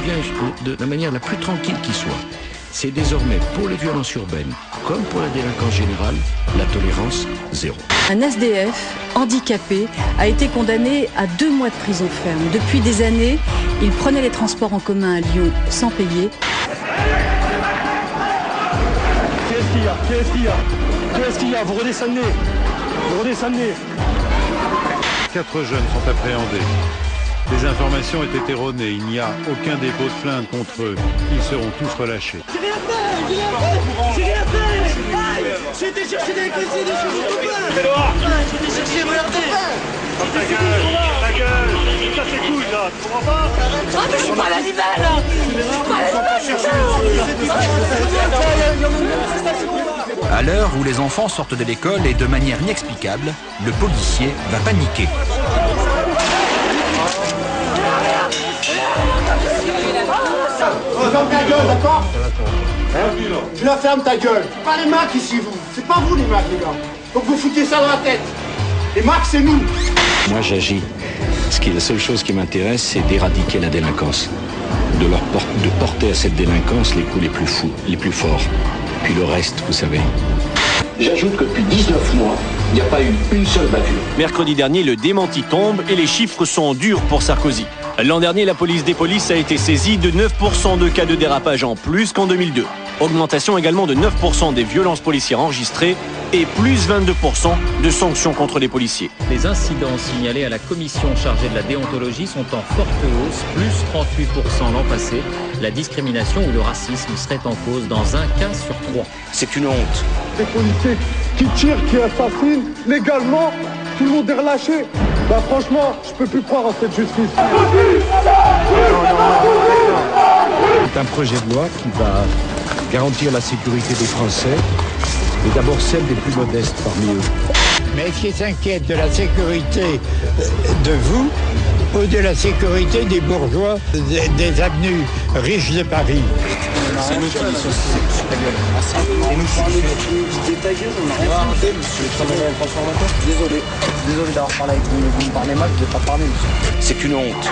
devient de la manière la plus tranquille qui soit. C'est désormais, pour les violences urbaines, comme pour la délinquance générale, la tolérance zéro. Un SDF handicapé a été condamné à 2 mois de prison ferme. Depuis des années, il prenait les transports en commun à Lyon sans payer. Qu'est-ce qu'il y a Vous redescendez. 4 jeunes sont appréhendés. Les informations étaient erronées. Il n'y a aucun dépôt de plainte contre eux. Ils seront tous relâchés. J'ai rien fait. J'ai été chercher des cuisines chez mon copain. J'ai été chercher mon copain. Ta gueule. Ça c'est cool là. Tu comprends pas? Ah mais je suis pas l'animal. À l'heure où les enfants sortent de l'école et de manière inexplicable, le policier va paniquer. Ferme ta gueule, d'accord? Tu la fermes ta gueule. C'est pas les Macs ici, vous. C'est pas vous les Macs, les gars. Donc vous foutez ça dans la tête. Les Macs, c'est nous. Moi, j'agis. La seule chose qui m'intéresse, c'est d'éradiquer la délinquance. De porter à cette délinquance les coups les plus fous, les plus forts. Puis le reste, vous savez. J'ajoute que depuis 19 mois, il n'y a pas eu une seule bavure. Mercredi dernier, le démenti tombe et les chiffres sont durs pour Sarkozy. L'an dernier, la police des polices a été saisie de 9% de cas de dérapage en plus qu'en 2002. Augmentation également de 9% des violences policières enregistrées et plus 22% de sanctions contre les policiers. Les incidents signalés à la commission chargée de la déontologie sont en forte hausse, plus 38% l'an passé. La discrimination ou le racisme serait en cause dans 1 cas sur 3. C'est une honte. Des policiers qui tirent, qui assassinent légalement, tout le monde est relâché. Bah franchement, je peux plus croire en cette justice. C'est un projet de loi qui va garantir la sécurité des Français, et d'abord celle des plus modestes parmi eux. Mais est-ce qu'ils s'inquiètent de la sécurité de vous ou de la sécurité des bourgeois des avenues riches de Paris? C'est nous qui sommes ta gueule. Et nous, ta gueule, on n'a rien fait, monsieur. Désolé d'avoir parlé avec vous. Vous me parlez mal, je ne vais pas parler, monsieur. C'est une honte.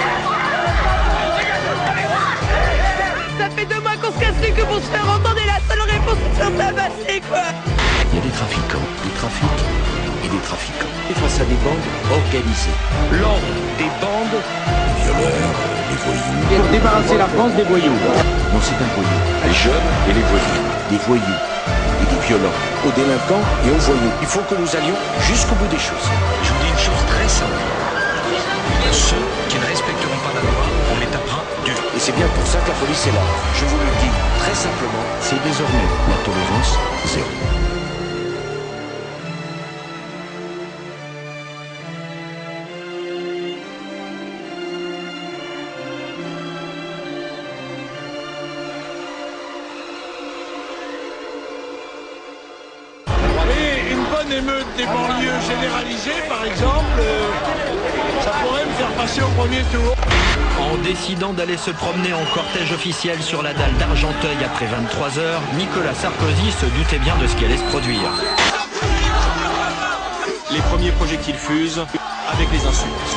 Ça fait 2 mois qu'on se casse les queues pour se faire entendre et la seule réponse c'est de se faire tabasser, quoi. Il y a des trafiquants, des trafics et des trafiquants. Et face à des bandes organisées. L'ordre des bandes, les violeurs, les voyous. Pour débarrasser la France des voyous. Non, c'est un voyou. Les jeunes et les voyous. Des voyous et des violents. Aux délinquants et aux voyous. Il faut que nous allions jusqu'au bout des choses. Je vous dis une chose très simple. Ceux qui ne respecteront pas la loi, on les tapera dur. Et c'est bien pour ça que la police est là. Je vous le dis très simplement, c'est désormais la tolérance zéro. Émeute des banlieues généralisées, par exemple, ça pourrait me faire passer au premier tour. En décidant d'aller se promener en cortège officiel sur la dalle d'Argenteuil après 23 heures, Nicolas Sarkozy se doutait bien de ce qui allait se produire. Les premiers projectiles fusent avec les insultes.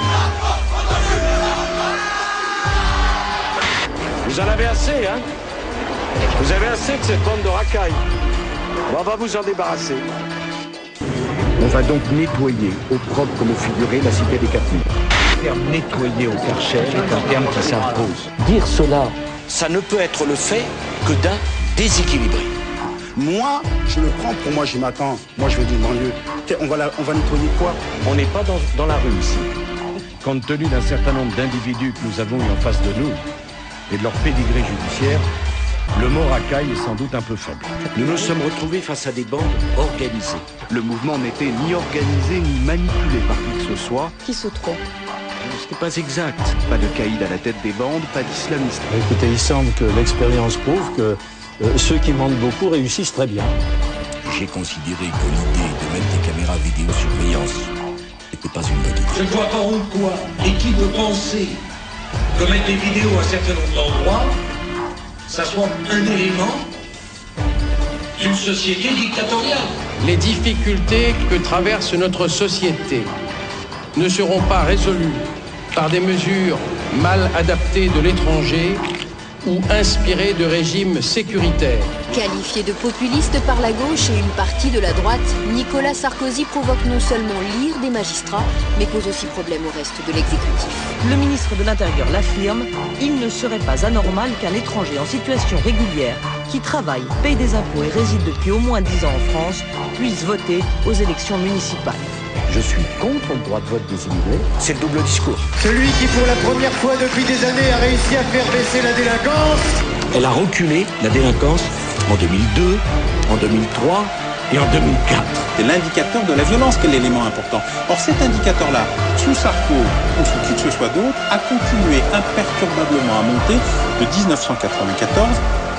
Vous en avez assez, hein? Vous avez assez de cette bande de racailles. On va vous en débarrasser. On va donc nettoyer, au propre comme au figuré, la cité des 4000. Le terme nettoyer au Karcher est un terme qui s'impose. Dire cela, ça ne peut être le fait que d'un déséquilibré. Moi, je le prends pour moi, attends, moi je vais d'une banlieue. On va nettoyer quoi? On n'est pas dans la rue ici. Compte tenu d'un certain nombre d'individus que nous avons eu en face de nous et de leur pédigré judiciaire, le mot racaille est sans doute un peu faible. Nous nous sommes retrouvés face à des bandes organisées. Le mouvement n'était ni organisé ni manipulé par qui que ce soit. Qui se trompe? Ce n'est pas exact. Pas de caïd à la tête des bandes, pas d'islamistes. Écoutez, il semble que l'expérience prouve que ceux qui mentent beaucoup réussissent très bien. J'ai considéré que l'idée de mettre des caméras vidéosurveillance n'était pas une bonne idée. Je ne vois pas en quoi et qui peut penser que mettre des vidéos à un certain nombre d'endroits, ça soit un élément d'une société dictatoriale. Les difficultés que traverse notre société ne seront pas résolues par des mesures mal adaptées de l'étranger, ou inspirés de régimes sécuritaires. Qualifié de populiste par la gauche et une partie de la droite, Nicolas Sarkozy provoque non seulement l'ire des magistrats, mais pose aussi problème au reste de l'exécutif. Le ministre de l'Intérieur l'affirme, il ne serait pas anormal qu'un étranger en situation régulière, qui travaille, paye des impôts et réside depuis au moins 10 ans en France, puisse voter aux élections municipales. Je suis contre le droit de vote des immigrés. C'est le double discours. Celui qui pour la première fois depuis des années a réussi à faire baisser la délinquance. Elle a reculé, la délinquance, en 2002, en 2003 et en 2004. C'est l'indicateur de la violence qui est l'élément important. Or cet indicateur-là, sous Sarko ou sous qui que ce soit d'autre, a continué imperturbablement à monter de 1994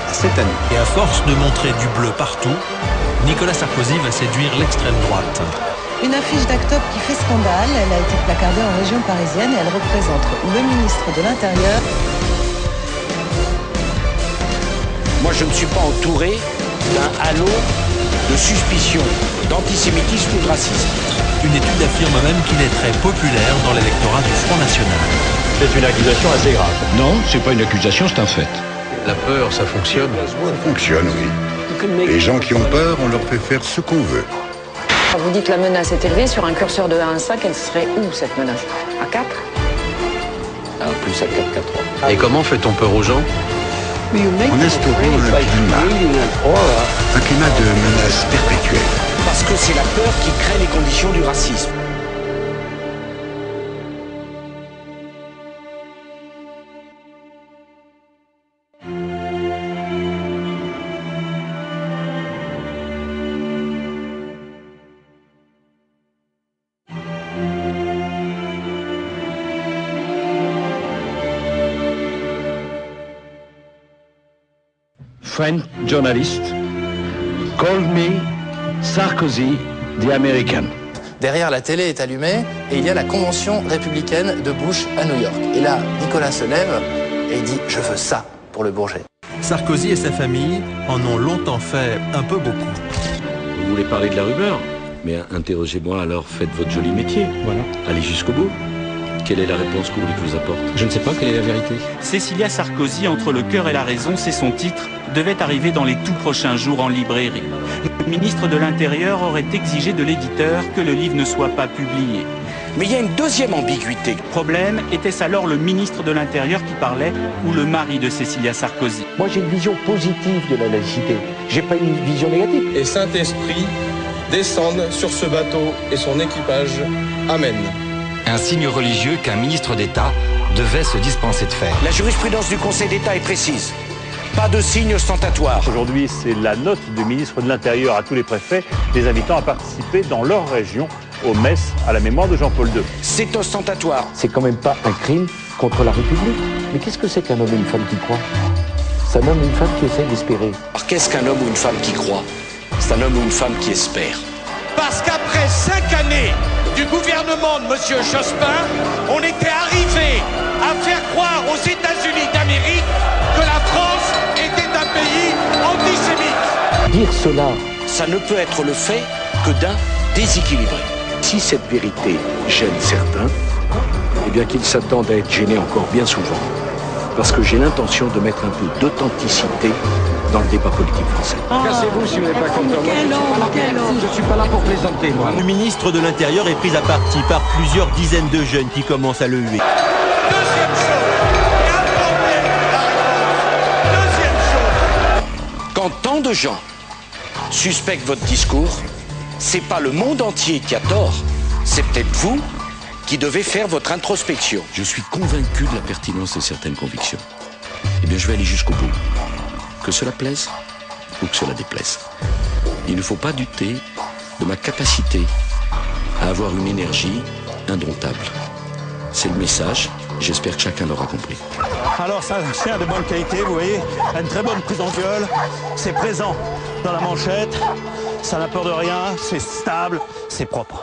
à cette année. Et à force de montrer du bleu partout, Nicolas Sarkozy va séduire l'extrême droite. Une affiche d'Actop qui fait scandale, elle a été placardée en région parisienne et elle représente le ministre de l'Intérieur. Moi, je ne suis pas entouré d'un halo de suspicion, d'antisémitisme ou de racisme. Une étude affirme même qu'il est très populaire dans l'électorat du Front National. C'est une accusation assez grave. Non, c'est pas une accusation, c'est un fait. La peur, ça fonctionne. Ça fonctionne, oui. Les gens qui ont peur, on leur fait faire ce qu'on veut. Vous dites que la menace est élevée, sur un curseur de 1 à 5, elle serait où cette menace? À 4? Plus à 4 qu'à 3. Et comment fait-on peur aux gens? En instaurant un climat de menace perpétuelle. Parce que c'est la peur qui crée les conditions du racisme. French journalist called me Sarkozy the American. Derrière, la télé est allumée et il y a la convention républicaine de Bush à New York. Et là, Nicolas se lève et il dit « Je veux ça pour le Bourget ». Sarkozy et sa famille en ont longtemps fait un peu beaucoup. Vous voulez parler de la rumeur? Mais interrogez-moi alors, faites votre joli métier. Voilà. Allez jusqu'au bout. Quelle est la réponse que vous voulez que je vous apporte? Je ne sais pas quelle est la vérité. Cécilia Sarkozy, entre le cœur et la raison, c'est son titre, devait arriver dans les tout prochains jours en librairie. Le ministre de l'Intérieur aurait exigé de l'éditeur que le livre ne soit pas publié. Mais il y a une deuxième ambiguïté. Problème, était-ce alors le ministre de l'Intérieur qui parlait ou le mari de Cécilia Sarkozy? Moi, j'ai une vision positive de la laïcité. J'ai pas une vision négative. Et Saint-Esprit descende sur ce bateau et son équipage. Amen. Un signe religieux qu'un ministre d'État devait se dispenser de faire. La jurisprudence du Conseil d'État est précise. Pas de signe ostentatoire. Aujourd'hui, c'est la note du ministre de l'Intérieur à tous les préfets, les invitant à participer dans leur région aux messes à la mémoire de Jean-Paul II. C'est ostentatoire. C'est quand même pas un crime contre la République. Mais qu'est-ce que c'est qu'un homme et une femme qui croient? C'est un homme et une femme qui essaient d'espérer. Alors qu'est-ce qu'un homme ou une femme qui croit? C'est un homme ou une femme qui espère. Parce qu'après 5 années du gouvernement de M. Jospin, on était arrivé à faire croire aux États-Unis d'Amérique que la France était un pays antisémite. Dire cela, ça ne peut être le fait que d'un déséquilibré. Si cette vérité gêne certains, eh bien qu'ils s'attendent à être gênés encore bien souvent. Parce que j'ai l'intention de mettre un peu d'authenticité dans le débat politique français. Cassez-vous si vous n'êtes pas content. Je ne suis pas là pour plaisanter, moi. Le ministre de l'Intérieur est pris à partie par plusieurs dizaines de jeunes qui commencent à le huer. Deuxième chose. Quand tant de gens suspectent votre discours, c'est pas le monde entier qui a tort, c'est peut-être vous qui devez faire votre introspection. Je suis convaincu de la pertinence de certaines convictions. Eh bien, je vais aller jusqu'au bout. Que cela plaise ou que cela déplaise. Il ne faut pas douter de ma capacité à avoir une énergie indomptable. C'est le message, j'espère que chacun l'aura compris. Alors ça tient de bonne qualité, vous voyez, une très bonne prise en gueule, c'est présent dans la manchette, ça n'a peur de rien, c'est stable, c'est propre.